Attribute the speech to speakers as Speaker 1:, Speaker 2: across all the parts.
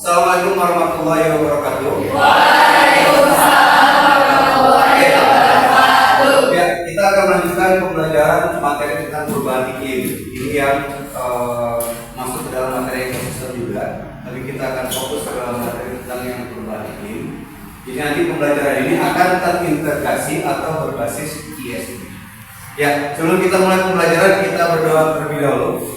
Speaker 1: Assalamualaikum warahmatullahi wabarakatuh.
Speaker 2: Waalaikumsalam warahmatullahi wabarakatuh.
Speaker 1: Ya, kita akan melanjutkan pembelajaran materi tentang perubahan iklim. Ini yang masuk ke dalam materi ekosistem juga. Tapi kita akan fokus ke dalam materi tentang yang perubahan iklim. Jadi nanti pembelajaran ini akan terintegrasi atau berbasis ESG. Ya, sebelum kita mulai pembelajaran kita berdoa terlebih dahulu.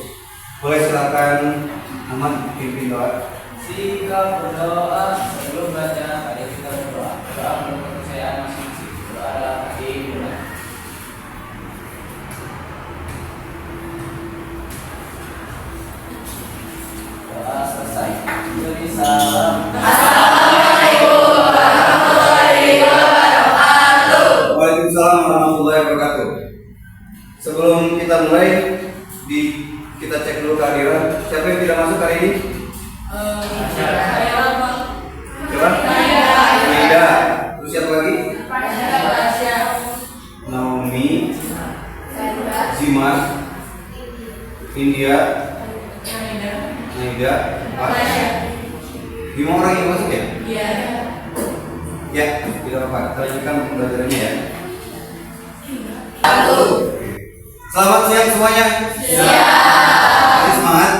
Speaker 1: Boleh silakan Ahmad pimpin doa.
Speaker 3: Jika berdoa sebelum baca, mari kita berdoa. Doa menurut kepercayaan masing-masing. Doa adalah hati bulan. Doa selesai. Beri salam.
Speaker 2: Assalamualaikum warahmatullahi wabarakatuh.
Speaker 1: Waalaikumsalam warahmatullahi wabarakatuh. Sebelum kita mulai, kita cek dulu kehadiran. Siapa yang tidak masuk hari ini? Siapa? Ida. Terus siapa lagi? Naomi, Zima, India, Naida, lima orang yang masuk ya?
Speaker 2: Iya.
Speaker 1: Ya, tidak apa-apa. Kita lanjutkan pembelajarannya ya. Selamat siang semuanya. Masih semangat?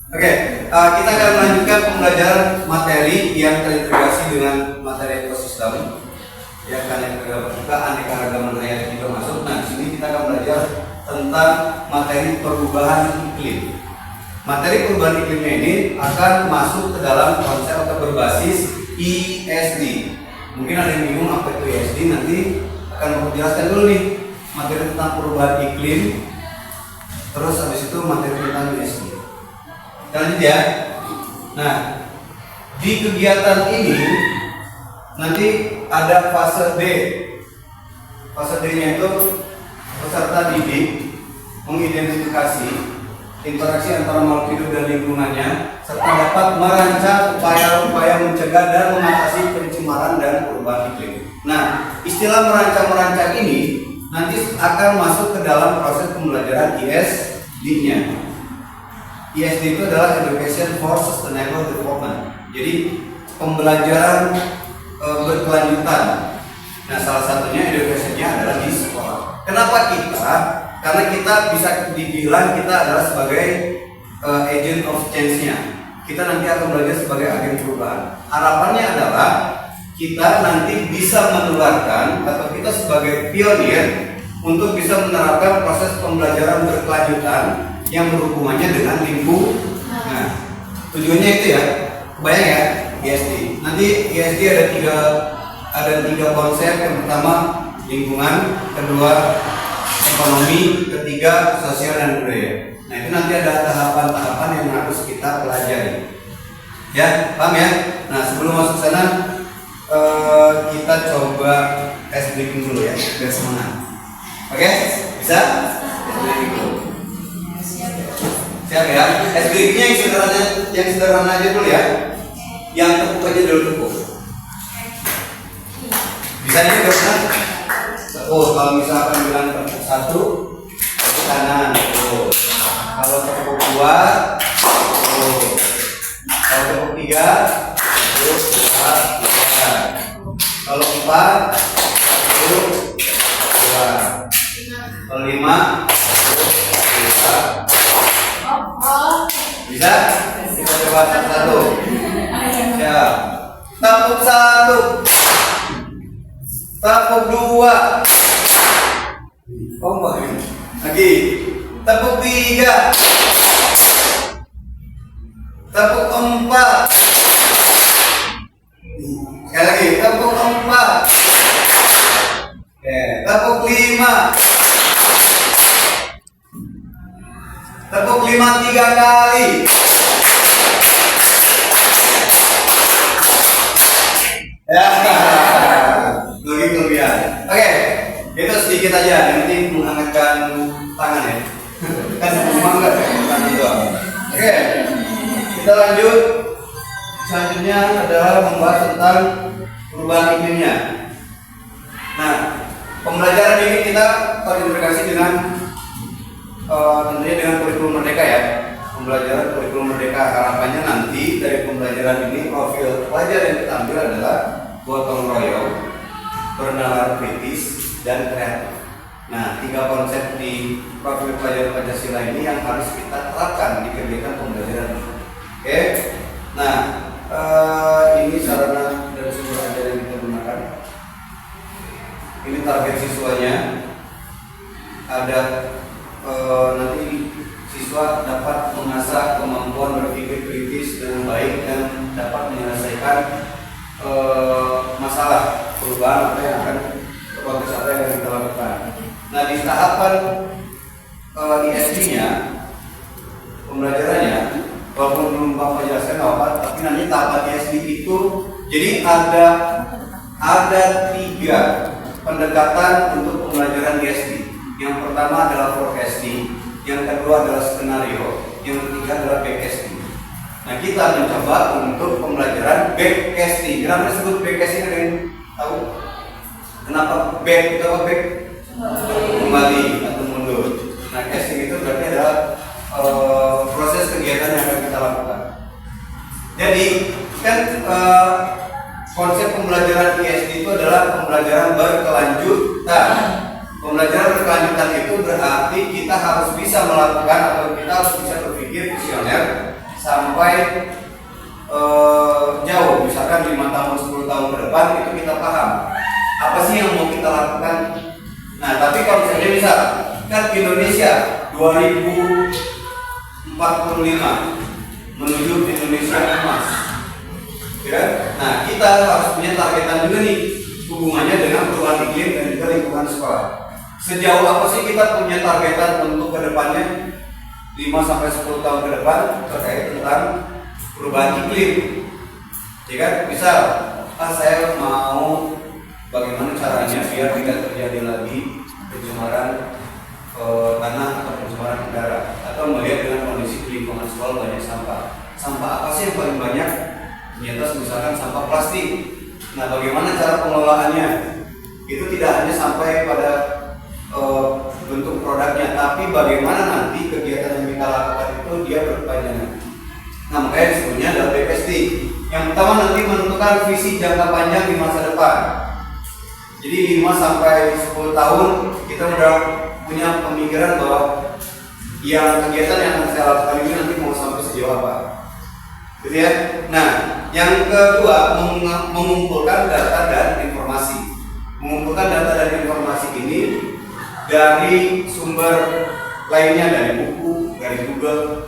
Speaker 1: Oke, kita akan melanjutkan pembelajaran materi yang terintegrasi dengan materi ekosistem. Ya, karena juga aneka-ragaman hayati juga masuk. Nah, di sini kita akan belajar tentang materi perubahan iklim. Materi perubahan iklimnya ini akan masuk ke dalam konsep atau berbasis ESG. Mungkin ada yang bingung apa itu ESG, nanti akan menjelaskan dulu nih materi tentang perubahan iklim. Terus habis itu materi tentang ESG. Kita lanjut ya. Nah, di kegiatan ini nanti ada fase D. Fase D-nya itu peserta didik mengidentifikasi interaksi antara makhluk hidup dan lingkungannya serta dapat merancang upaya-upaya mencegah dan mengatasi pencemaran dan perubahan iklim. Nah, istilah merancang ini nanti akan masuk ke dalam proses pembelajaran ESG-nya. ESG itu adalah Education for Sustainable Development. Jadi pembelajaran berkelanjutan. Nah, salah satunya education-nya adalah di sekolah. Kenapa kita? Karena kita bisa dibilang kita adalah sebagai agent of change-nya. Kita nanti akan belajar sebagai agen perubahan. Harapannya adalah kita nanti bisa menularkan atau kita sebagai pionir untuk bisa menerapkan proses pembelajaran berkelanjutan yang berhubungannya dengan lingkungan. Nah, tujuannya itu ya, kebayang ya, ESG. Nanti ESG ada tiga konsep. Yang pertama lingkungan, kedua ekonomi, ketiga sosial dan budaya. Nah, itu nanti ada tahapan-tahapan yang harus kita pelajari. Ya, paham ya? Nah, sebelum masuk sana kita coba ice breaking dulu ya, biar semangat. Oke? Bisa? Ice breaking dulu. Siap ya? Ice breakingnya yang sederhana aja dulu ya. Yang tepuk aja dulu tepuk. Bisa ini benar? Tepuk. Kalau misalkan bilang tepuk satu, tepuk kanan. Tepuk. Kalau tepuk dua, tepuk. Kalau tepuk tiga, tepuk tiga. Kalau empat, tepuk dua. Kalau lima, tepuk dua. Bisa? Kita coba satu. Siap. Tepuk satu. Tepuk dua. Oh, lagi. Tepuk tiga. Tepuk empat. Sekali lagi. Tepuk empat. Oke. Tepuk lima. Tepuk lima tiga kali. Ya, lebih kelebihan. Oke, itu sedikit aja. Yang penting menghangatkan tangan ya. Kan cuma enggak tangan doang. Oke, kita lanjut. Selanjutnya adalah membahas tentang perubahan iklimnya. Nah, pembelajaran ini kita terintegrasi dengan tentunya dengan kurikulum Merdeka ya. pembelajaran kurikulum merdeka. Harapannya nanti dari pembelajaran ini profil pelajar yang kita ambil adalah gotong royong, bernalar kritis, dan kreatif. Nah, 3 konsep di profil pelajar Pancasila ini yang harus kita terapkan di kegiatan pembelajaran. Oke, nah ini sarana dan sumber ajar yang kita gunakan. Ini target siswanya. Ada nanti siswa dapat mengasah kemampuan berpikir kritis dengan baik dan dapat menyelesaikan masalah perubahan apa yang akan konteks apa yang kita lakukan. Nah, di tahapan ISD-nya pembelajarannya, walaupun belum Bapak jelaskan apa, tapi nanti tahapan ISD itu jadi ada 3 pendekatan untuk pembelajaran ISD. Yang pertama adalah forecasting, yang kedua adalah skenario, yang ketiga adalah backcasting. Nah, kita mencoba untuk pembelajaran backcasting. Kenapa disebut backcasting? Ada yang tahu? Kenapa back itu apa back? Kembali atau mundur. Nah, casting itu berarti adalah proses kegiatan yang akan kita lakukan. Jadi kan konsep pembelajaran ISD itu adalah pembelajaran berkelanjutan. Pembelajaran berkelanjutan itu berarti kita harus bisa melakukan atau kita harus bisa berpikir visioner sampai jauh, misalkan 5 tahun, 10 tahun ke depan itu kita paham apa sih yang mau kita lakukan. Nah, tapi kalau misalnya misal kan Indonesia 2045 menuju Indonesia emas, ya. Nah, kita harus punya targetan juga nih hubungannya dengan perubahan iklim dan juga lingkungan sekolah. Sejauh apa sih kita punya targetan untuk kedepannya 5-10 tahun ke depan terkait tentang perubahan iklim, ya kan? Misal, saya mau bagaimana caranya biar tidak terjadi lagi pencemaran tanah atau pencemaran udara, atau melihat dengan kondisi lingkungan sekolah banyak sampah. Sampah apa sih yang paling banyak? Ternyata misalkan sampah plastik. Nah, bagaimana cara pengelolaannya? Itu tidak hanya sampai pada bentuk produknya, tapi bagaimana nanti kegiatan yang kita lakukan itu dia berkepanjangan. Nah, makanya disebutnya adalah BPST. Yang pertama nanti menentukan visi jangka panjang di masa depan. Jadi 5-10 tahun kita udah punya pemikiran bahwa yang kegiatan yang akan saya lakukan ini nanti mau sampai sejauh apa, gitu ya. Nah, yang kedua mengumpulkan data dan informasi. Mengumpulkan data dan informasi ini dari sumber lainnya, dari buku, dari Google,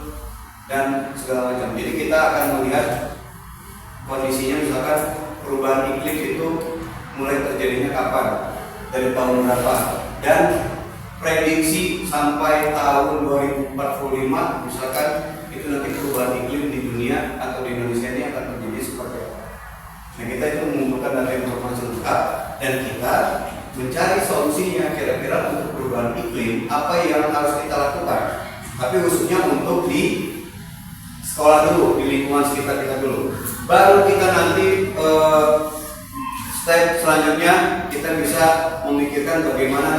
Speaker 1: dan segala macam. Jadi kita akan melihat kondisinya, misalkan perubahan iklim itu mulai terjadinya kapan, dari tahun berapa, dan prediksi sampai tahun 2045 misalkan itu nanti perubahan iklim di dunia atau di Indonesia ini akan terjadi seperti apa. Nah, kita itu mengumpulkan data informasi lengkap dan kita mencari solusinya kira-kira untuk perubahan iklim apa yang harus kita lakukan. Tapi khususnya untuk di sekolah dulu, di lingkungan sekitar kita dulu. Baru kita nanti step selanjutnya kita bisa memikirkan bagaimana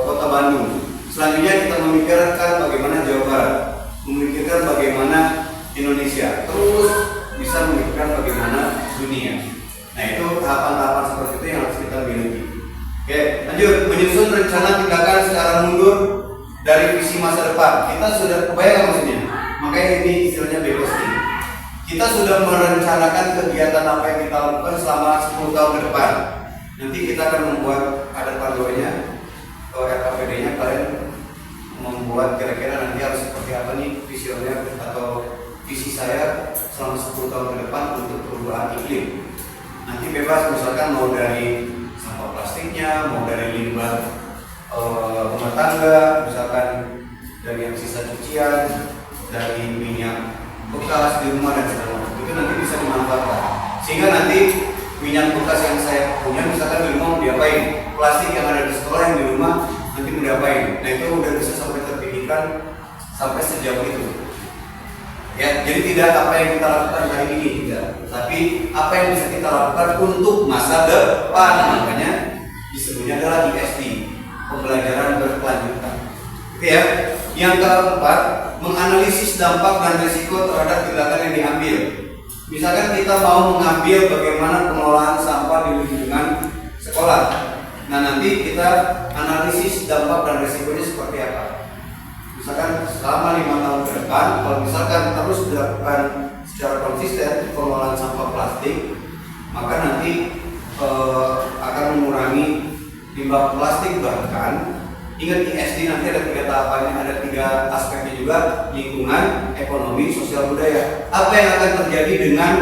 Speaker 1: Kota Bandung. Selanjutnya kita memikirkan bagaimana Jawa Barat, memikirkan bagaimana Indonesia, terus bisa memikirkan bagaimana dunia. Nah, itu tahapan-tahapan seperti itu yang harus kita miliki. Oke, lanjut. Menyusun rencana tindakan secara mundur dari visi masa depan. Kita sudah kebayang maksudnya. Makanya ini istilahnya BPST. Kita sudah merencanakan kegiatan apa yang kita lakukan selama 10 tahun ke depan. Nanti kita akan membuat ada panduannya, RKPD-nya. Kalian membuat kira-kira nanti harus seperti apa nih visioner atau visi saya selama 10 tahun ke depan untuk perubahan iklim. Nanti bebas, misalkan mau dari sampah plastiknya, mau dari limbah rumah tangga, misalkan dari yang sisa cucian, dari minyak bekas di rumah dan segala macam. Itu nanti bisa dimanfaatkan. Sehingga nanti minyak bekas yang saya punya misalkan di rumah mau diapain, plastik yang ada di sekolah yang di rumah nanti mau diapain. Nah, itu udah bisa sampai terpikirkan sampai sejauh itu. Ya, jadi tidak apa yang kita lakukan hari ini tidak, tapi apa yang bisa kita lakukan untuk masa depan. Makanya disebutnya adalah ISD, pembelajaran berkelanjutan. Oke ya. Yang keempat, menganalisis dampak dan risiko terhadap tindakan yang diambil. Misalkan kita mau mengambil bagaimana pengelolaan sampah di lingkungan sekolah. Nah, nanti kita analisis dampak dan risikonya seperti apa. Misalkan selama 5 tahun ke depan, kalau misalkan terus dilakukan secara konsisten pengelolaan sampah plastik, maka nanti akan mengurangi limbah plastik. Bahkan ingat ISD nanti ada 3 tahapannya, ada 3 aspeknya juga: lingkungan, ekonomi, sosial, budaya. Apa yang akan terjadi dengan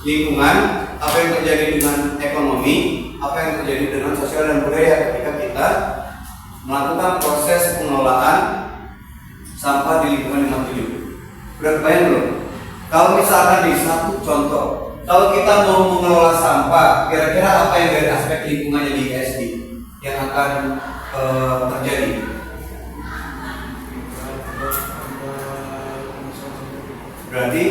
Speaker 1: lingkungan, apa yang terjadi dengan ekonomi, apa yang terjadi dengan sosial dan budaya ketika kita melakukan proses pengelolaan sampah di lingkungan yang tujuh. Udah kebayang belum? Kalau misalkan di satu contoh, kalau kita mau mengelola sampah, kira-kira apa yang dari aspek lingkungannya di ISD yang akan terjadi? Berarti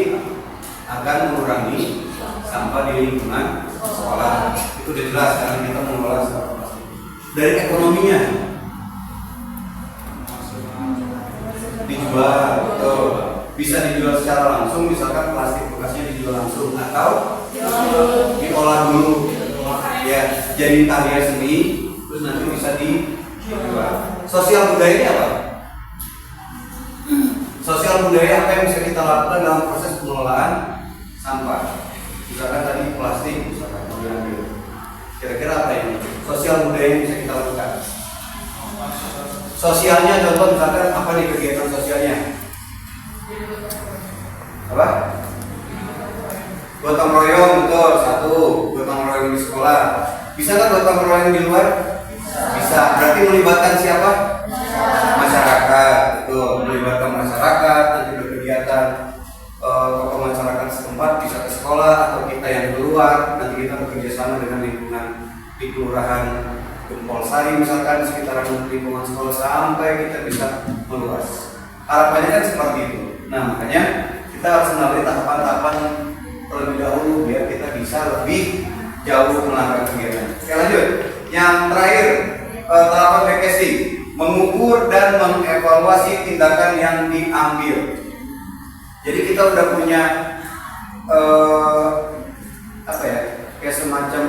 Speaker 1: akan mengurangi sampah di lingkungan sekolah. Itu udah jelas karena kita mengelola sampah plastik. Dari ekonominya, dijual, betul. Bisa dijual secara langsung, misalkan plastik bekasnya dijual langsung, atau diolah dulu, ya, jadi karya seni, terus nanti bisa dijual. Sosial budaya ini apa? Sosial budaya apa yang bisa kita lakukan dalam proses pengelolaan sampah? Misalkan tadi plastik, misalkan mau diambil. Kira-kira apa ini? Sosial budaya yang bisa kita lakukan? Sosialnya contoh misalkan apa nih kegiatan sosialnya? Apa? Gotong royong, betul, satu. Gotong royong di sekolah. Bisa kan gotong royong di luar? Bisa. Berarti melibatkan siapa? Masyarakat, betul. Melibatkan masyarakat, nanti berkegiatan tokoh masyarakat setempat bisa ke sekolah atau kita yang keluar, nanti kita bekerja sama dengan lingkungan di kelurahan Gempol Sari misalkan di sekitaran lingkungan sekolah sampai kita bisa meluas. Harapannya kan seperti itu. Nah, makanya kita harus melalui tahapan-tahapan terlebih dahulu biar kita bisa lebih jauh melangkah kegiatan. Oke, lanjut. Yang terakhir, tahapan backcasting, mengukur dan mengevaluasi tindakan yang diambil. Jadi kita udah punya apa ya, kayak semacam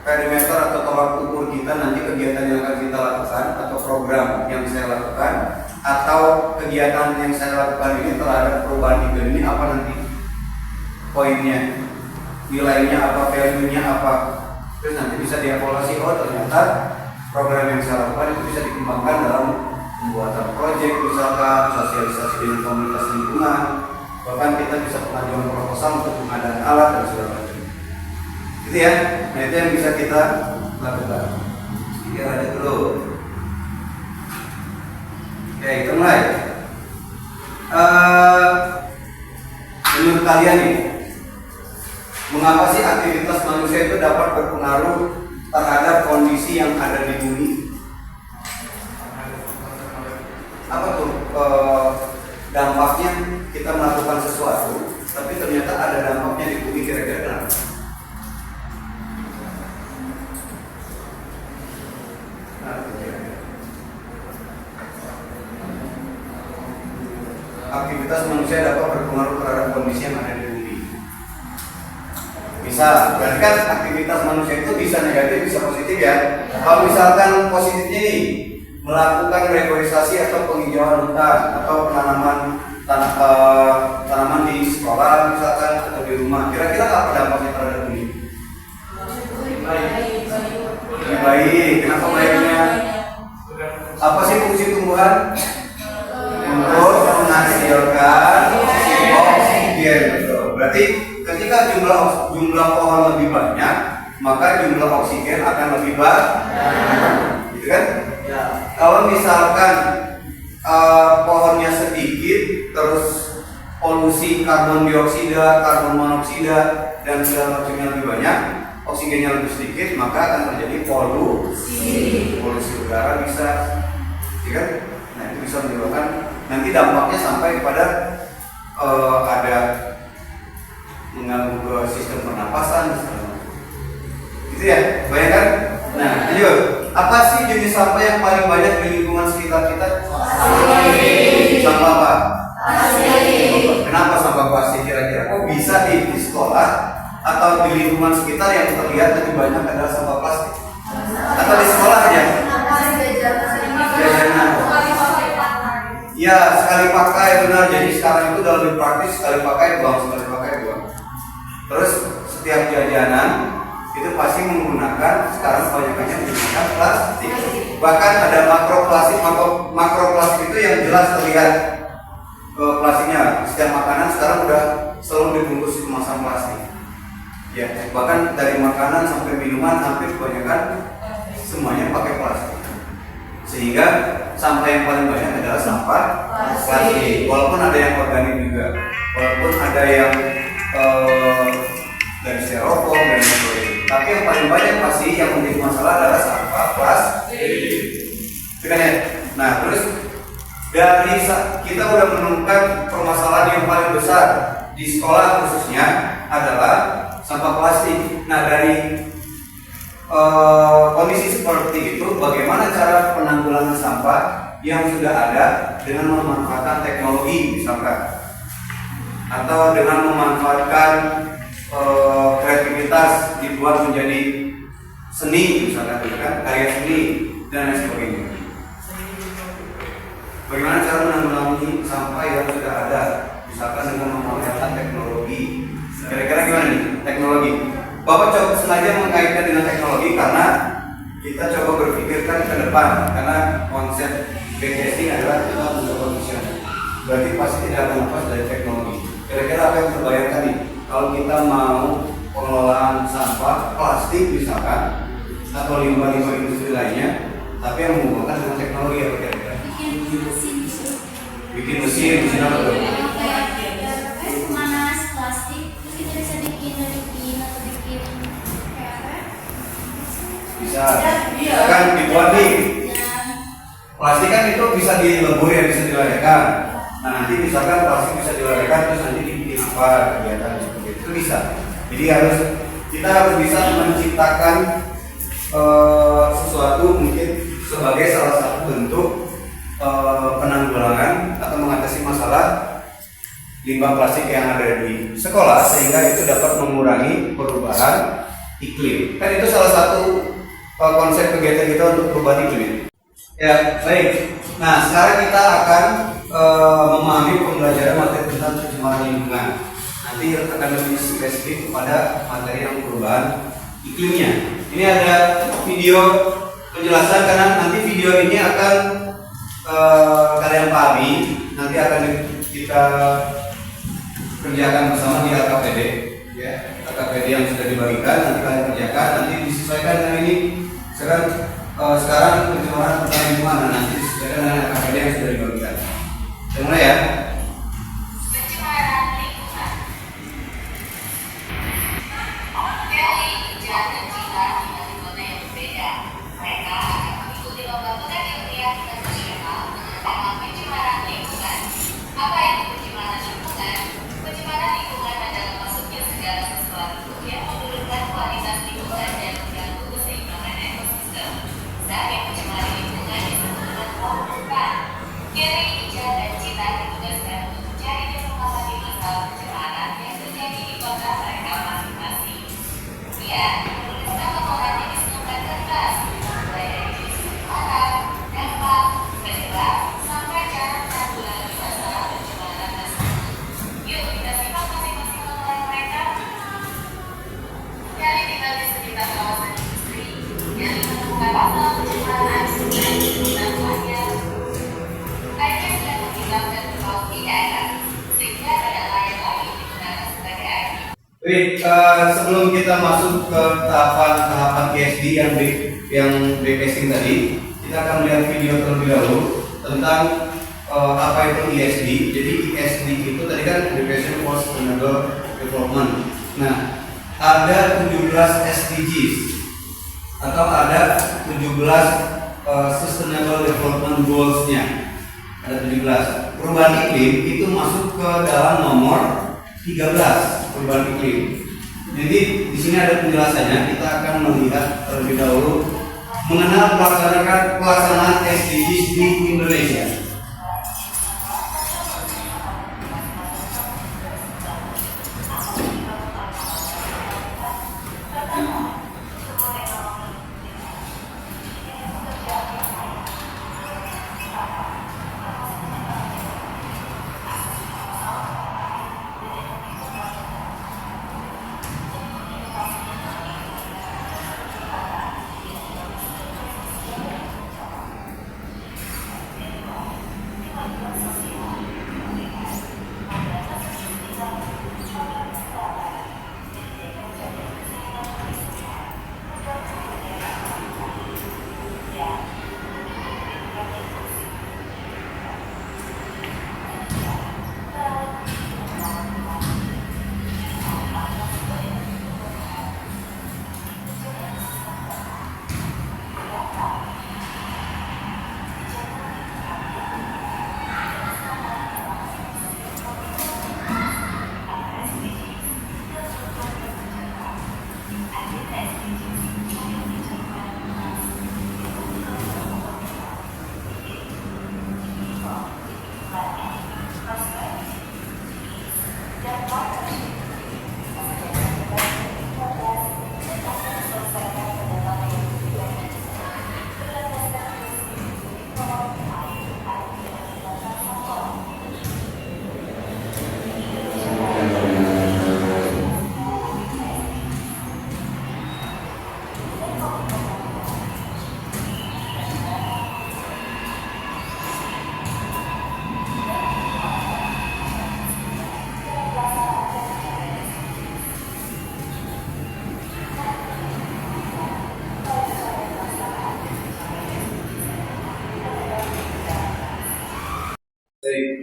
Speaker 1: perimeter atau tolak ukur kita nanti kegiatan yang akan kita lakukan atau program yang saya lakukan atau kegiatan yang saya lakukan ini terhadap perubahan iklim ini apa nanti poinnya, nilainya apa, value-nya apa, terus nanti bisa dievaluasi. Oh, ternyata program yang saya lakukan itu bisa dikembangkan dalam pembuatan proyek, misalkan sosialisasi dengan komunitas lingkungan, bahkan kita bisa pengajuan proposal untuk pengadaan alat dan segala macam. Gitu ya. Nah, itu yang bisa kita lakukan. Pikir aja dulu. Oke, kita mulai. Menurut kalian nih, mengapa sih aktivitas manusia itu dapat berpengaruh terhadap kondisi yang ada di bumi? Apa tuh dampaknya kita melakukan sesuatu, tapi ternyata ada dampaknya di bumi, kira-kira kenapa? Aktivitas manusia dapat berpengaruh terhadap kondisi yang ada di bumi. Bisa, berarti kan aktivitas manusia itu bisa negatif, bisa positif ya. Kalau misalkan positifnya nih, melakukan reforestasi atau penghijauan hutan atau penanaman tanaman di sekolah misalkan atau di rumah, kira-kira apa dampaknya terhadap bumi? Lebih baik. Kenapa baiknya? Apa sih fungsi tumbuhan? Untuk menghasilkan oksigen, betul. Berarti ketika jumlah pohon lebih banyak, maka jumlah oksigen akan lebih banyak, gitu kan? Ya. Kalau misalkan pohonnya sedikit, terus polusi karbon dioksida, karbon monoksida dan segala macamnya lebih banyak, oksigennya lebih sedikit, maka akan terjadi polusi udara bisa, ya kan? Nah, itu bisa menyebabkan nanti dampaknya sampai kepada ada mengganggu ke sistem pernapasan, gitu ya, bayangkan. Nah, lanjut. Apa sih jenis sampah yang paling banyak di lingkungan sekitar kita? Sampah apa?
Speaker 2: Plastik.
Speaker 1: Kenapa sampah plastik kira-kira? Kok bisa di sekolah atau di lingkungan sekitar yang terlihat lebih banyak adalah sampah plastik? Atau di sekolah aja? Jajanan. Ya, sekali pakai benar. Jadi sekarang itu udah lebih praktis, sekali pakai buang, sekali pakai buang. Terus setiap jajanan itu pasti menggunakan, sekarang kebanyakannya menggunakan plastik. Bahkan ada makroplastik. Makroplastik itu yang jelas terlihat plastiknya. Setiap makanan sekarang udah selalu dibungkus di kemasan plastik. Ya, bahkan dari makanan sampai minuman hampir kebanyakan semuanya pakai plastik. Sehingga sampah yang paling banyak adalah sampah plastik. Walaupun ada yang organik juga, walaupun ada yang dari styrofoam dan sebagainya. Tapi yang paling banyak pasti yang menjadi masalah adalah sampah plastik. Kan ya? Nah, terus dari kita udah menemukan permasalahan yang paling besar di sekolah khususnya adalah sampah plastik. Nah, dari kondisi seperti itu, bagaimana cara penanggulangan sampah yang sudah ada dengan memanfaatkan teknologi misalkan, atau dengan memanfaatkan kreativitas dibuat menjadi seni misalkan, kan, karya seni dan lain sebagainya. Bagaimana cara menanggulangi sampah yang sudah ada, misalkan dengan memanfaatkan teknologi? Kira-kira gimana nih teknologi? Bapak coba sengaja mengkaitkan dengan teknologi karena kita coba berpikirkan ke depan, karena konsep BKSD adalah kita untuk kondisi. Berarti pasti tidak akan lepas dari teknologi. Kira-kira apa yang terbayangkan nih kalau kita mau pengelolaan sampah plastik misalkan atau limbah-limbah industri lainnya, tapi yang menghubungkan dengan teknologi apa kira-kira? Bikin mesin apa tuh?
Speaker 4: Pemanas plastik, terus kita bisa bikin atau bikin kayak apa?
Speaker 1: Bisa. Kan dibuat nih. Plastik kan itu bisa dilebur ya, bisa dilelekan. Nah, nanti misalkan plastik bisa dilelekan terus nanti dibikin apa kegiatan seperti itu bisa. Jadi kita harus bisa menciptakan sesuatu mungkin sebagai salah satu bentuk penanggulangan atau mengatasi masalah limbah plastik yang ada di sekolah, sehingga itu dapat mengurangi perubahan iklim. Kan itu salah satu konsep kegiatan kita untuk perubahan iklim. Ya, baik. Nah, sekarang kita akan memahami pembelajaran materi tentang pencemaran lingkungan. Nanti akan lebih spesifik kepada materi yang perubahan iklimnya. Ini ada video penjelasan, karena nanti video ini akan kalian pahami, nanti akan kita kerjakan bersama di LKPD, ya, LKPD yang sudah dibagikan nanti kalian kerjakan, nanti disesuaikan dengan ini. Sekarang pencemaran tentang lingkungan, nanti disesuaikan dengan LKPD yang sudah dibagikan. Kita mulai ya.
Speaker 5: Pencemaran lingkungan. Kelly, Jan, dan Cita tinggal di kota yang berbeda. Mereka akan mengikuti lomba pekan ilmiah tingkat nasional dengan tema pencemaran lingkungan. Apa itu pencemaran lingkungan? Pencemaran lingkungan adalah masuknya segala sesuatu yang menurunkan kualitas lingkungan dan mengganggu keseimbangan ekosistem. Zat yang mencemari lingkungan disebut dengan polutan. Kelly, Jan, dan Cita ditugaskan untuk mencari dan mengamati masalah pencemaran yang terjadi di kota mereka masing-masing. Dia menuliskan laporan yang disusun kertas, mulai dari jenis pencemaran, dampak, penyebab, sampai cara menanggulangi masalah pencemaran tersebut. Yuk kita simak masing-masing laporan mereka. Kelly tinggal di sekitar kawasan industri. Kelly menemukan masalah pencemaran sungai di rumahnya. Airnya sudah menghilang dan berlaut di daerah, sehingga tidak layak lagi digunakan sebagai air.
Speaker 1: Baik, sebelum kita masuk ke tahapan PSD yang backcasting tadi, kita akan melihat video terlebih dahulu tentang apa itu ESD. Jadi ESD itu tadi kan Education for Sustainable Development. Nah, ada 17 SDGs atau ada 17 Sustainable Development Goals-nya. Ada 17. Perubahan iklim itu masuk ke dalam nomor 13, perubahan iklim. Jadi di sini ada penjelasannya. Kita akan melihat terlebih dahulu mengenal pelaksanaan SDGs di Indonesia.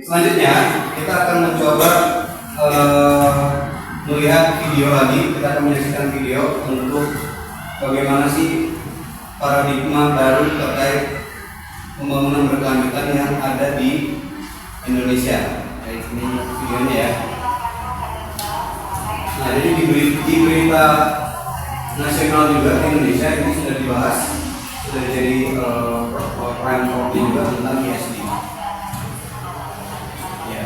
Speaker 1: Selanjutnya kita akan mencoba melihat video lagi. Kita akan menyaksikan video untuk bagaimana sih paradigma baru terkait pembangunan berkelanjutan yang ada di Indonesia. Ini videonya ya. Nah, jadi di berita nasional juga di Indonesia ini sudah dibahas, sudah jadi prime topic juga tentang ISD. Ya.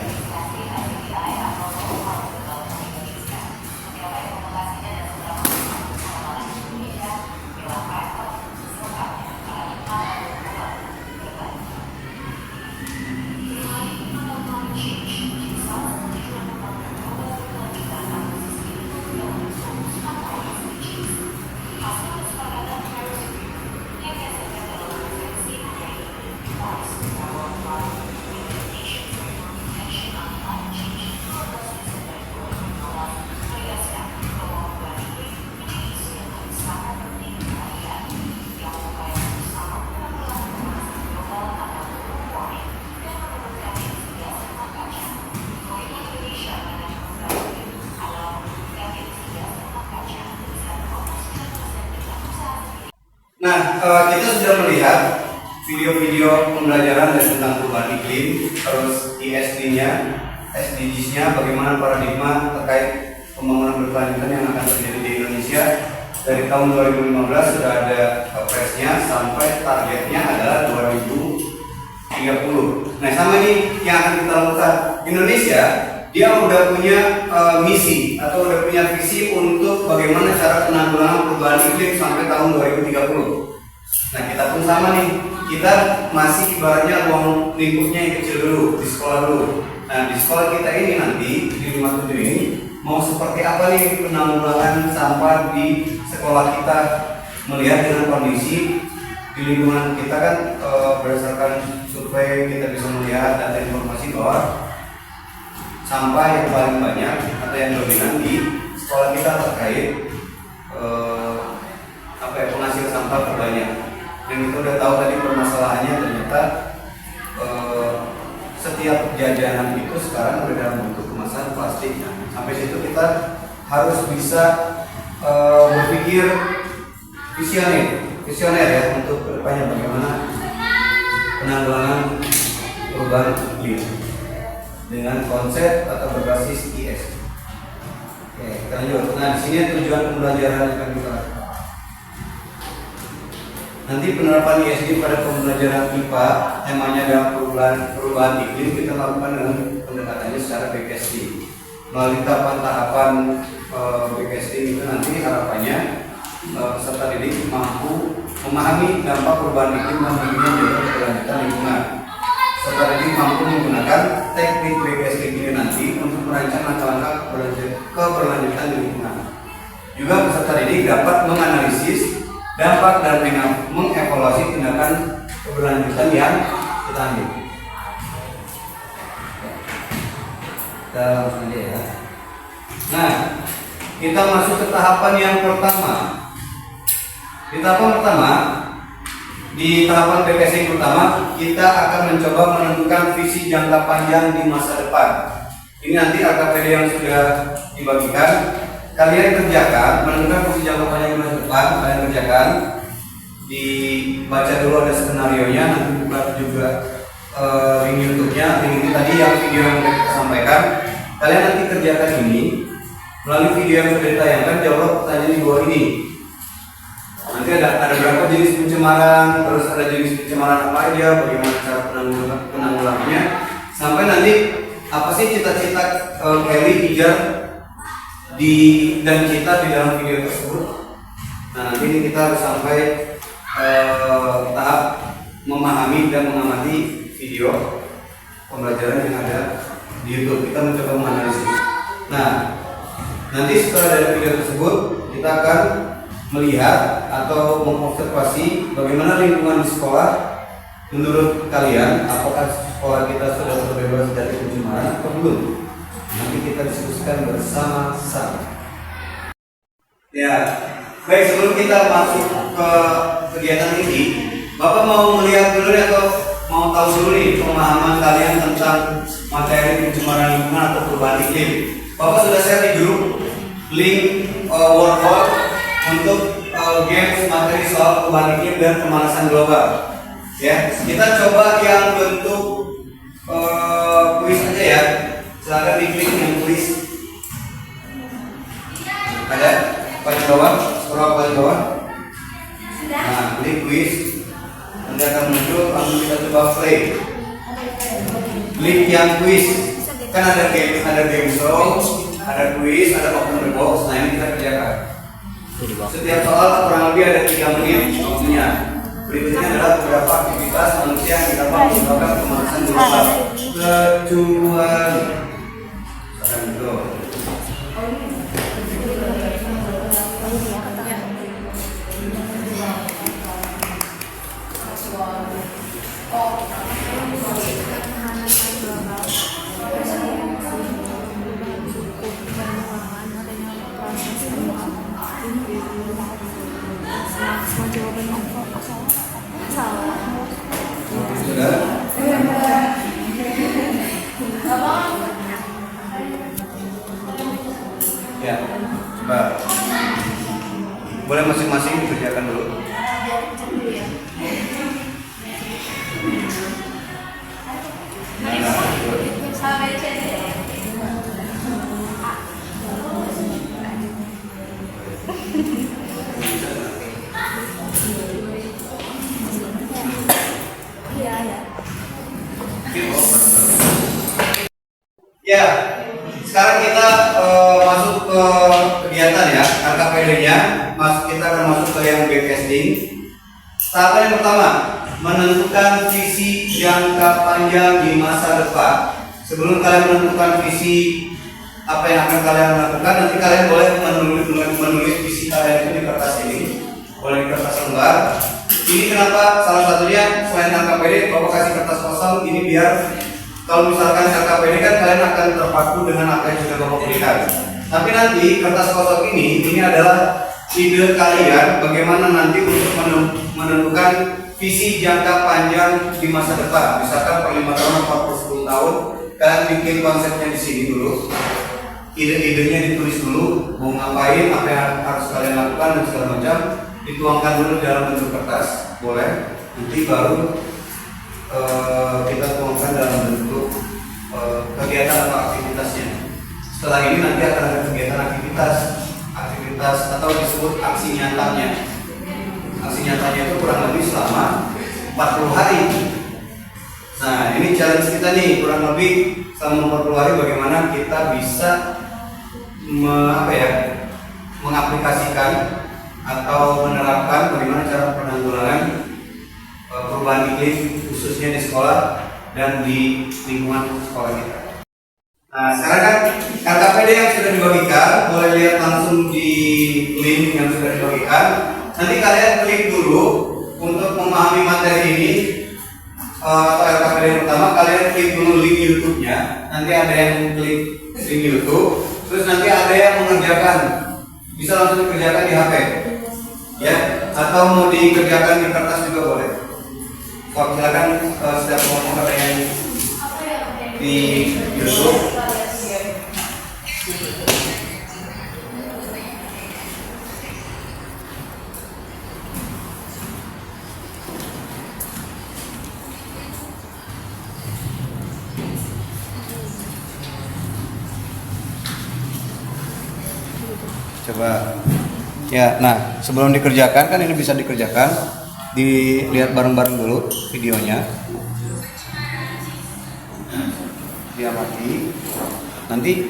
Speaker 1: Nah, kita sudah melihat video-video pembelajaran tentang perubahan iklim, terus ISD-nya, SDGs-nya, bagaimana paradigma terkait pembangunan berkelanjutan yang akan terjadi di Indonesia. Dari tahun 2015 sudah ada Kepres-nya sampai targetnya adalah 2030. Nah, sama ini yang akan kita lakukan. Indonesia dia udah punya misi atau udah punya visi untuk bagaimana cara penanggulangan perubahan iklim sampai tahun 2030. Nah, kita pun sama nih, kita masih ibaratnya ruang lingkupnya yang kecil dulu, di sekolah dulu. Nah, di sekolah kita ini nanti di 57 ini mau seperti apa nih penanggulangan sampah di sekolah kita, melihat dengan kondisi di lingkungan kita kan berdasarkan survei kita bisa melihat data informasi bahwa sampah yang paling banyak atau yang dominan di sekolah kita terkait penghasil sampah terbanyak. Dan kita udah tahu tadi permasalahannya ternyata setiap jajanan itu sekarang udah dalam bentuk kemasan plastik. Nah, sampai situ kita harus bisa berpikir visioner ya untuk kedepannya bagaimana penanggulangan perubahan iklim dengan konsep atau berbasis IS. Oke, kita lanjut. Nah, di sini tujuan pembelajaran yang akan kita lakukan. Nanti penerapan ISD pada pembelajaran IPA, temanya adalah perubahan iklim. Kita lakukan dengan pendekatannya secara BKSD. Melalui tahapan BKSD itu nanti harapannya peserta didik mampu memahami dampak perubahan iklim dan bagaimana jadwal keberlanjutan lingkungan. Peserta didik mampu menggunakan teknik BKSD ini nanti untuk merancang langkah-langkah keberlanjutan di lingkungan. Juga peserta didik dapat menganalisis dampak dan mengevaluasi tindakan keberlanjutan yang kita ambil. Kita langsung aja ya. Nah, kita masuk ke tahapan yang pertama. Di tahapan pertama, di tahapan BKS yang pertama, kita akan mencoba menentukan visi jangka panjang di masa depan. Ini nanti AKPD yang sudah dibagikan. Kalian kerjakan, menentukan visi jangka panjang di masa depan. Kalian kerjakan, dibaca dulu ada skenario-nya, nanti buka juga link YouTube-nya. Link ini tadi yang video yang kita sampaikan. Kalian nanti kerjakan ini melalui video yang sudah ditayangkan, jawab pertanyaan di bawah ini. Nanti ada berapa jenis pencemaran, terus ada jenis pencemaran apa aja, bagaimana cara penanggulangannya, sampai nanti apa sih cita-cita Kelly, Ijar dan kita di dalam video tersebut. Nah, nanti ini kita harus sampai tahap memahami dan mengamati video pembelajaran yang ada di YouTube. Kita mencoba menganalisis. Nah, nanti setelah dari video tersebut kita akan melihat atau mengobservasi bagaimana lingkungan di sekolah menurut kalian. Apakah sekolah kita sudah terbebas dari pencemaran atau belum? Nanti kita diskusikan bersama-sama. Ya, baik, sebelum kita masuk ke kegiatan ini, Bapak mau melihat dulu atau mau tahu dulu nih pemahaman kalian tentang materi pencemaran lingkungan atau perubahan iklim. Bapak sudah share di grup link workbook untuk games materi soal perubahan iklim dan pemanasan global. Ya, kita coba yang bentuk kuis aja ya. Silakan diklik yang kuis. Ada? Paling bawah, scroll paling bawah. Nah, klik kuis. Nanti akan muncul, langsung kita coba play. Klik yang kuis. Kan ada game show, ada kuis, ada open the box. Nah, ini kita kerjakan. Setiap soal kurang lebih ada 3 menit waktunya. Berikutnya adalah beberapa aktivitas manusia yang dapat menyebabkan pemanasan global. Kecuali ya, coba boleh masing-masing dikerjakan dulu. Ya, sekarang kita masuk ke kegiatan ya, KKPD-nya. Kita akan masuk ke yang backcasting. Tahapan yang pertama, menentukan visi jangka panjang di masa depan. Sebelum kalian menentukan visi apa yang akan kalian lakukan, nanti kalian boleh menulis visi kalian itu di kertas ini, boleh di kertas lembar. Ini kenapa? Salah satunya selain KKPD, Bapak kasih kertas kosong ini biar kalau misalkan KKPD kan kalian akan terpaku dengan apa yang sudah Bapak berikan. Tapi nanti kertas kosong ini adalah ide kalian bagaimana nanti untuk menentukan visi jangka panjang di masa depan. Misalkan per 5 tahun, 40, 10 tahun, kalian bikin konsepnya di sini dulu. Ide-idenya ditulis dulu, mau ngapain, apa yang harus kalian lakukan dan segala macam, dituangkan dulu dalam bentuk kertas, boleh. Nanti baru kita tuangkan dalam bentuk kegiatan atau aktivitasnya. Setelah ini nanti akan ada kegiatan aktivitas atau disebut aksi nyatanya. Aksi nyatanya itu kurang lebih selama 40 hari. Nah, ini challenge kita nih, kurang lebih selama 40 hari bagaimana kita bisa mengaplikasikan atau menerapkan bagaimana cara penanggulangan perubahan iklim khususnya di sekolah dan di lingkungan sekolah kita. Nah, sekarang kan KKPD yang sudah dibagikan, boleh lihat langsung di link yang sudah dibagikan. Nanti kalian klik dulu untuk memahami materi ini atau KKPD yang pertama, kalian klik dulu link YouTube-nya. Nanti ada yang klik link YouTube, terus nanti ada yang mengerjakan, bisa langsung dikerjakan di HP, ya, atau mau dikerjakan di kertas juga boleh. Kalau silakan setiap ngomong ada yang di YouTube. Coba ya, nah sebelum dikerjakan kan ini bisa dikerjakan, dilihat bareng-bareng dulu videonya, diamati, nanti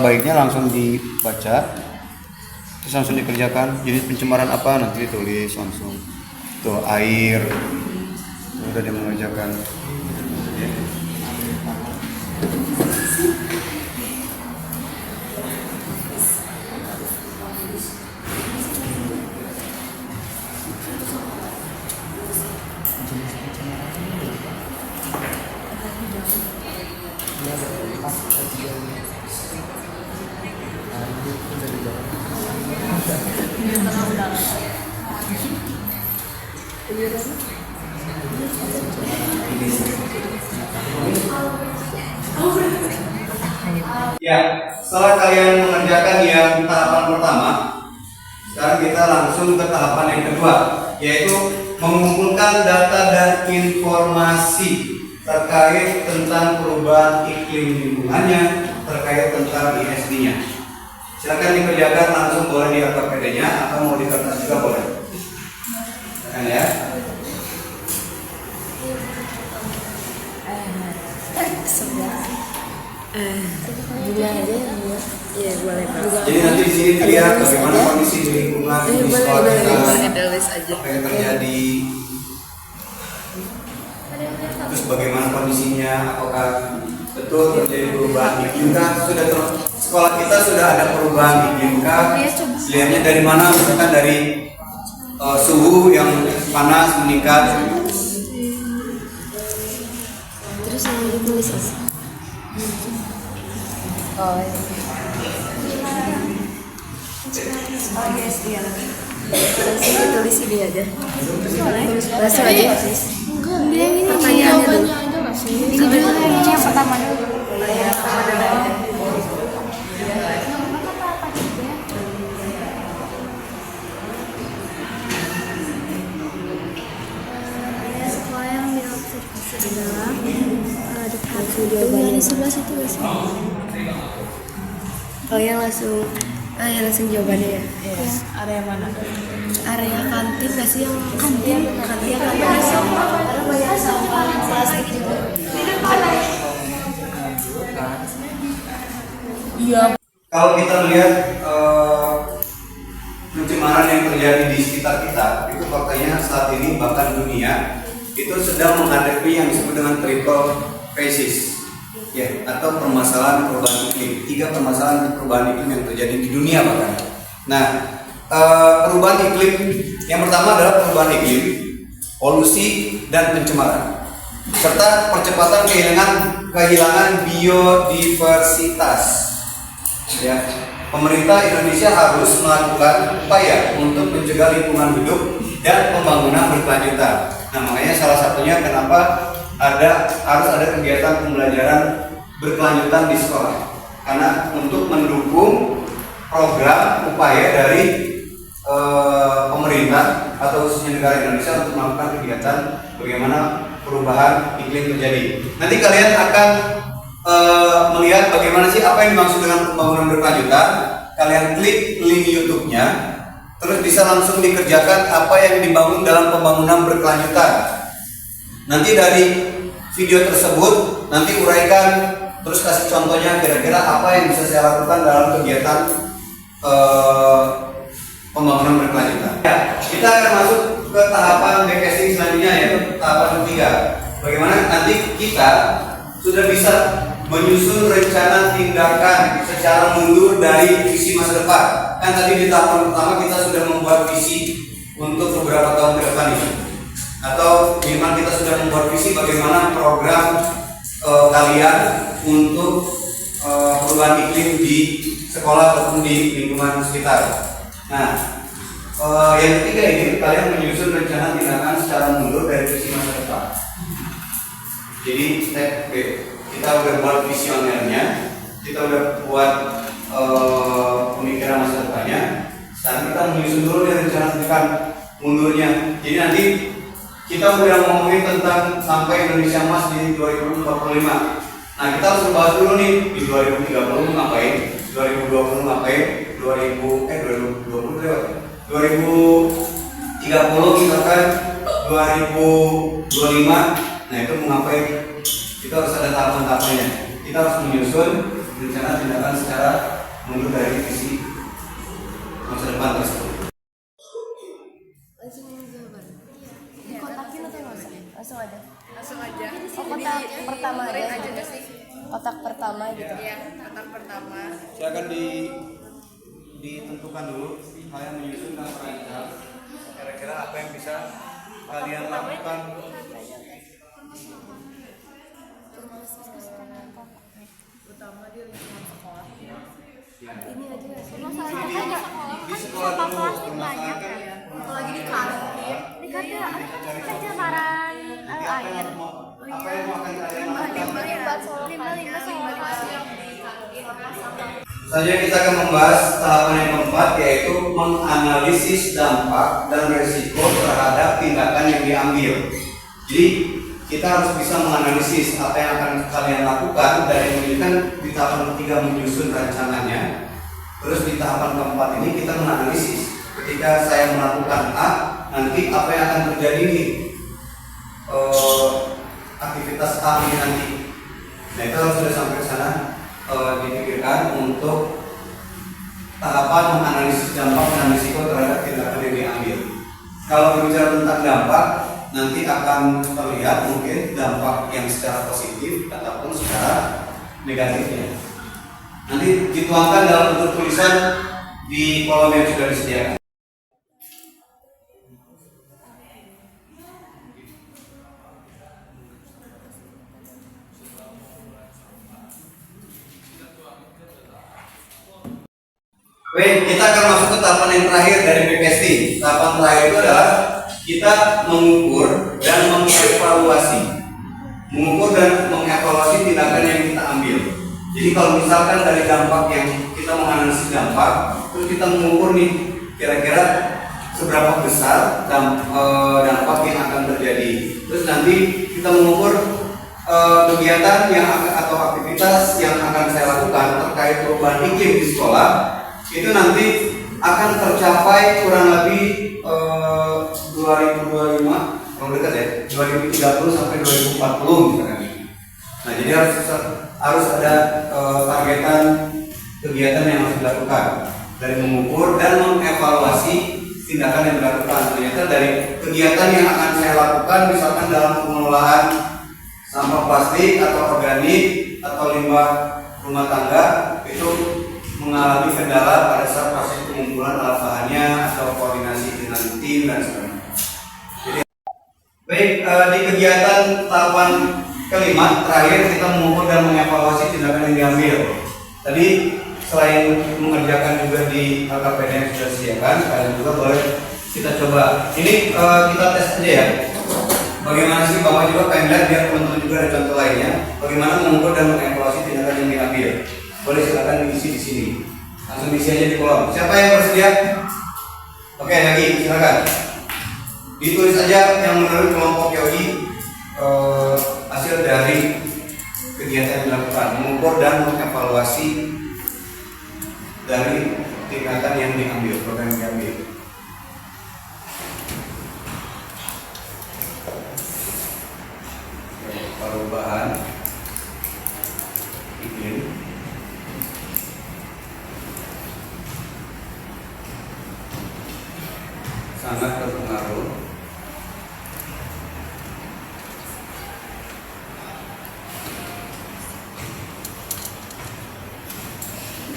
Speaker 1: baiknya langsung dibaca terus langsung dikerjakan. Jenis pencemaran apa nanti ditulis langsung, tuh air udah dia mengerjakan ya. Ya, setelah kalian mengerjakan yang tahapan pertama, sekarang kita langsung ke tahapan yang kedua, yaitu mengumpulkan data dan informasi terkait tentang perubahan iklim lingkungannya, terkait tentang ISD-nya. Silakan dikerjakan langsung, boleh di AKPD-nya atau mau di kertas juga boleh. Silakan ya.
Speaker 2: Iya boleh Pak.
Speaker 1: Jadi nanti di sini dilihat bagaimana kondisi di lingkungan di sekolah kita, apa yang terjadi, terus bagaimana kondisinya, apakah betul terjadi perubahan iklim kah? Sekolah kita sudah ada perubahan iklim kah? Lihatnya dari mana? Misalkan dari suhu yang panas meningkat.
Speaker 2: Terus yang ditulis apa? Oh yes, iya. Tulis ini aja. Langsung aja.
Speaker 4: Bilang ini jawabannya aja nggak sih? Judulnya ini yang pertama dulu.
Speaker 2: Ya, pertama dulu aja.
Speaker 4: Sekolah yang diobservasi adalah dekat yang di sebelah situ guys.
Speaker 2: Oh yang langsung jawabannya ya. Iya. Area mana?
Speaker 4: Area kantin nggak sih yang kantin yang banyak sampah, karena banyak sampah plastik juga.
Speaker 2: Iya.
Speaker 1: Kalau kita melihat pencemaran yang terjadi di sekitar kita, itu faktanya saat ini bahkan dunia itu sedang menghadapi yang disebut dengan triple crisis, ya, atau permasalahan perubahan iklim. 3 permasalahan perubahan iklim yang terjadi di dunia bahkan. Nah, perubahan iklim yang pertama adalah perubahan iklim, polusi dan pencemaran, serta percepatan kehilangan biodiversitas. Ya, pemerintah Indonesia harus melakukan upaya untuk mencegah lingkungan hidup dan pembangunan berkelanjutan. Nah, makanya salah satunya kenapa harus ada kegiatan pembelajaran berkelanjutan di sekolah, karena untuk mendukung program upaya dari pemerintah atau khususnya negara Indonesia untuk melakukan kegiatan bagaimana perubahan iklim terjadi. Nanti kalian akan melihat bagaimana sih apa yang dimaksud dengan pembangunan berkelanjutan. Kalian klik link YouTube-nya, terus bisa langsung dikerjakan apa yang dibangun dalam pembangunan berkelanjutan. Nanti dari video tersebut nanti uraikan, terus kasih contohnya kira-kira apa yang bisa saya lakukan dalam kegiatan pembangunan berkelanjutan. Ya, kita akan masuk ke tahapan backcasting selanjutnya, yaitu tahapan ketiga. Bagaimana nanti kita sudah bisa menyusun rencana tindakan secara mundur dari visi masa depan. Kan tadi di tahapan pertama kita sudah membuat visi untuk beberapa tahun ke depan ini, atau minimal kita sudah membuat visi bagaimana program kalian untuk perubahan iklim di sekolah ataupun di lingkungan sekitar. Nah, yang ketiga ini kalian menyusun rencana tindakan secara mundur dari visi masa depan. Jadi step B, kita udah buat visionernya, kita udah buat pemikiran masa depannya. Sekarang kita menyusun dulu dari rencana tindakan mundurnya. Jadi nanti kita udah ngomongin tentang sampai Indonesia Emas di 2045. Nah, kita harus bahas dulu nih di 2030 ngapain, 2020 ngapain, 2020 lewat. 2030 misalkan 2025. Nah, itu mau ngapain? Kita harus ada tahapan-tahapannya. Kita harus menyusun rencana tindakan secara mundur dari visi masa depan tersebut.
Speaker 4: Dikotakin atau nggak usah?
Speaker 2: Langsung aja.
Speaker 4: Oh, kotak pertama aja.
Speaker 2: Kotak pertama gitu.
Speaker 6: Iya, kotak pertama.
Speaker 1: Silakan ditentukan dulu kalian menyusun dan merancang kira-kira apa yang bisa kalian lakukan.
Speaker 6: Utama di lingkungan sekolah.
Speaker 4: Ini aja nggak sih?
Speaker 1: Di sekolah dulu
Speaker 4: plastik banyak
Speaker 1: permasalahan
Speaker 4: ya.
Speaker 6: Apalagi di kantin.
Speaker 4: Ini pencemaran air.
Speaker 1: apa yang mau akan kalian lakukan.
Speaker 4: Limbah-limbah yang di kantin.
Speaker 1: Selanjutnya kita akan membahas tahapan yang keempat, yaitu menganalisis dampak dan risiko terhadap tindakan yang diambil. Jadi kita harus bisa menganalisis apa yang akan kalian lakukan, dan ini kan di tahapan ketiga menyusun rencananya. Terus di tahapan keempat ini kita menganalisis, ketika saya melakukan A, nanti apa yang akan terjadi nih, aktivitas A ini nanti. Nah itu harus sudah sampai ke sana, dipikirkan untuk tahapan menganalisis dampak dan risiko terhadap tindakan yang diambil. Kalau berbicara tentang dampak, nanti akan terlihat mungkin dampak yang secara positif ataupun secara negatifnya. Nanti dituangkan dalam bentuk tulisan di kolom yang sudah disediakan. Baik, kita akan masuk ke tahapan yang terakhir dari backtesting. Tahapan terakhir itu adalah kita mengukur dan mengevaluasi. Mengukur dan mengevaluasi tindakan yang kita ambil. Jadi kalau misalkan dari dampak yang kita menganalisis dampak, terus kita mengukur nih kira-kira seberapa besar dampak yang akan terjadi. Terus nanti kita mengukur kegiatan yang atau aktivitas yang akan saya lakukan terkait perubahan iklim di sekolah, itu nanti akan tercapai kurang lebih 2025, kalau dekat ya, 2030 sampai 2040 misalkan. Nah jadi harus ada targetan kegiatan yang harus dilakukan dari mengukur dan mengevaluasi tindakan yang dilakukan. Ternyata dari kegiatan yang akan saya lakukan, misalkan dalam pengelolaan sampah plastik atau organik atau limbah rumah tangga, itu mengalami kendala pada saat proses pengumpulan alat bahannya atau koordinasi dengan tim dan sebagainya. Jadi, baik, di kegiatan tahapan kelima terakhir kita mengukur dan mengevaluasi tindakan yang diambil. Tadi selain mengerjakan juga di LKPD yang sudah disediakan, kalian juga boleh kita coba. Ini kita tes aja ya. Bagaimana sih Bapak juga pengen lihat, biar teman-teman juga ada contoh lainnya. Bagaimana mengukur dan mengevaluasi tindakan yang diambil. Boleh silakan diisi di sini. Langsung diisi aja di kolom. Siapa yang bersedia? Oke, lagi silakan. Ditulis aja yang menurut kelompok YOI hasil dari kegiatan yang dilakukan, mengukur dan mengevaluasi dari tindakan yang diambil, program yang diambil. Perubahan iklim sangat berpengaruh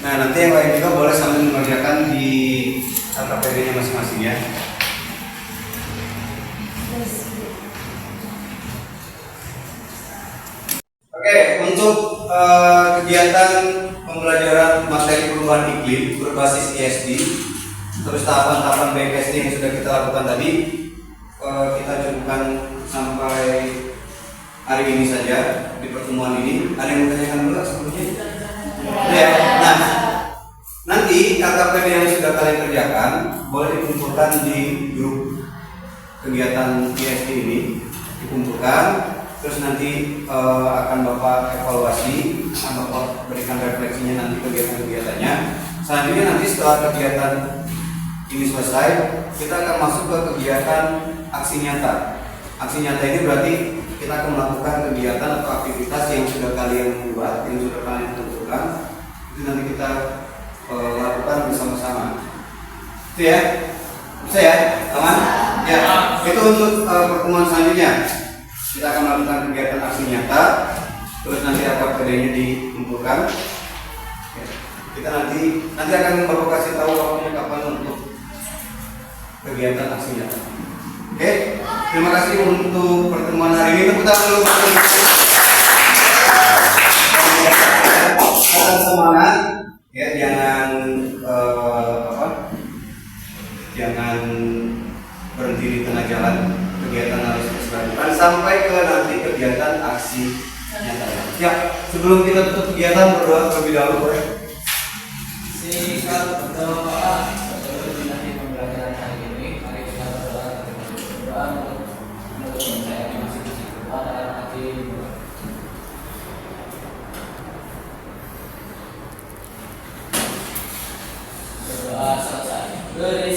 Speaker 1: Nah, nanti yang lain juga boleh sambil mengerjakan di LKPD-nya masing-masing ya. Oke, untuk kegiatan pembelajaran materi perubahan iklim berbasis ESD, terus tahapan-tahapan BKSD yang sudah kita lakukan tadi, kita cukupkan sampai hari ini saja di pertemuan ini. Ada yang mau tanyakan dulu sebelumnya? Ya. Nah, nanti KKPD yang sudah kalian kerjakan boleh dikumpulkan di grup kegiatan ESD ini, dikumpulkan. Terus nanti akan Bapak evaluasi, akan Bapak berikan refleksinya nanti kegiatan-kegiatannya. Selanjutnya nanti setelah kegiatan ini selesai, kita akan masuk ke kegiatan aksi nyata. Aksi nyata ini berarti kita akan melakukan kegiatan atau aktivitas yang sudah kalian buat, yang sudah kalian tentukan. Itu nanti kita lakukan bersama-sama. Itu ya? Bisa ya? Aman? Ya. Itu untuk pertemuan selanjutnya. Kita akan melakukan kegiatan aksi nyata, terus nanti KKPD-nya dikumpulkan. Kita nanti akan Bapak kasih tahu waktunya kapan untuk kegiatan aksi nyata. Oke, terima kasih untuk pertemuan hari ini. Tepuk tangan dulu. Tetap semangat, ya, jangan berhenti di tengah jalan. Kegiatan harus dilakukan sampai ke nanti kegiatan aksi Ya, sebelum kita tutup kegiatan berdoa terlebih dahulu, boleh?
Speaker 3: Sikat berdoa sebelum dimulai pembelajaran hari ini. Mari kita berdoa menurut kepercayaan masing-masing. Doa dalam hati. Berdoa selesai. Beri